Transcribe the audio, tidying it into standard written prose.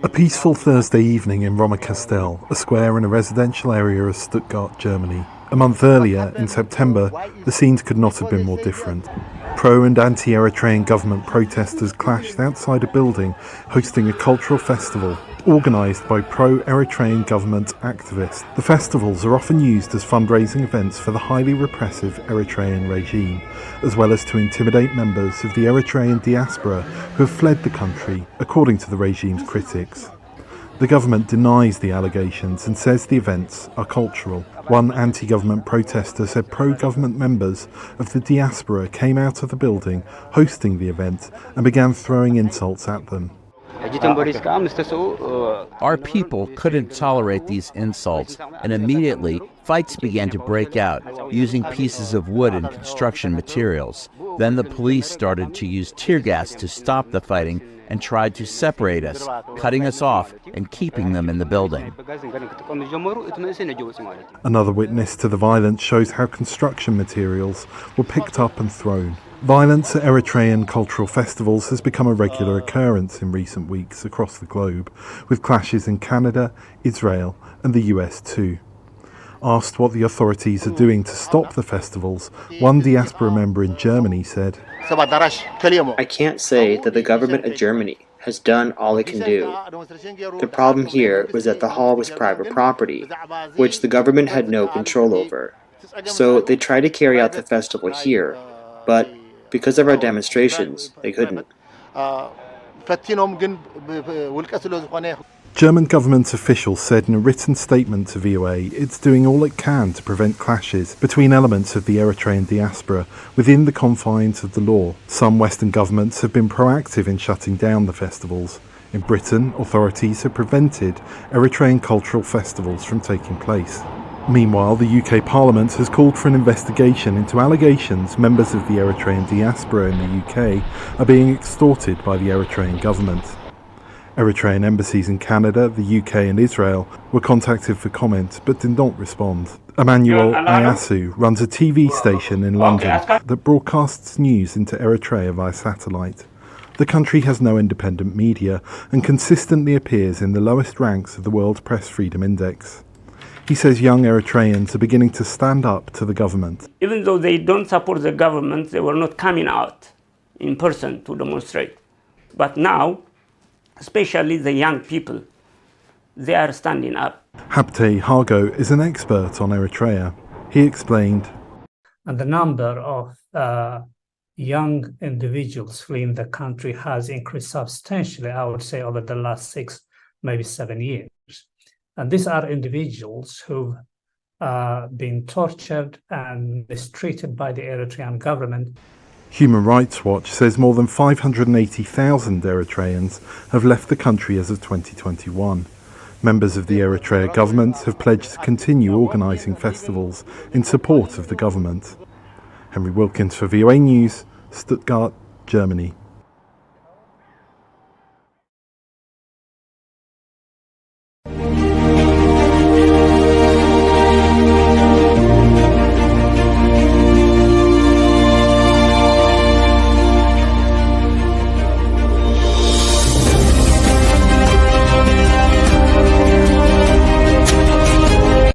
A peaceful Thursday evening in Roma Castel, a square in a residential area of Stuttgart, Germany. A month earlier, in September, the scenes could not have been more different. Pro- and anti-Eritrean government protesters clashed outside a building hosting a cultural festival organised by pro-Eritrean government activists. The festivals are often used as fundraising events for the highly repressive Eritrean regime, as well as to intimidate members of the Eritrean Diaspora who have fled the country, according to the regime's critics. The government denies the allegations and says the events are cultural. One anti-government protester said pro-government members of the diaspora came out of the building hosting the event and began throwing insults at them. Our people couldn't tolerate these insults, and immediately fights began to break out, using pieces of wood and construction materials. Then the police started to use tear gas to stop the fighting and tried to separate us, cutting us off and keeping them in the building. Another witness to the violence shows how construction materials were picked up and thrown. Violence at Eritrean cultural festivals has become a regular occurrence in recent weeks across the globe, with clashes in Canada, Israel and the US too. Asked what the authorities are doing to stop the festivals, one diaspora member in Germany said, "I can't say that the government of Germany has done all it can do. The problem here was that the hall was private property, which the government had no control over. So they tried to carry out the festival here, but because of our demonstrations, they couldn't." German government officials said in a written statement to VOA it's doing all it can to prevent clashes between elements of the Eritrean diaspora within the confines of the law. Some Western governments have been proactive in shutting down the festivals. In Britain, authorities have prevented Eritrean cultural festivals from taking place. Meanwhile, the UK Parliament has called for an investigation into allegations members of the Eritrean diaspora in the UK are being extorted by the Eritrean government. Eritrean embassies in Canada, the UK and Israel were contacted for comment but did not respond. Emmanuel Ayasu runs a TV station in London that broadcasts news into Eritrea via satellite. The country has no independent media and consistently appears in the lowest ranks of the World Press Freedom Index. He says young Eritreans are beginning to stand up to the government. Even though they don't support the government, they were not coming out in person to demonstrate. But now, especially the young people, they are standing up. Habte Hargo is an expert on Eritrea. He explained, "And the number of young individuals fleeing the country has increased substantially, I would say, over the last 6, maybe 7 years. And these are individuals who've been tortured and mistreated by the Eritrean government." Human Rights Watch says more than 580,000 Eritreans have left the country as of 2021. Members of the Eritrea government have pledged to continue organising festivals in support of the government. Henry Wilkins for VOA News, Stuttgart, Germany.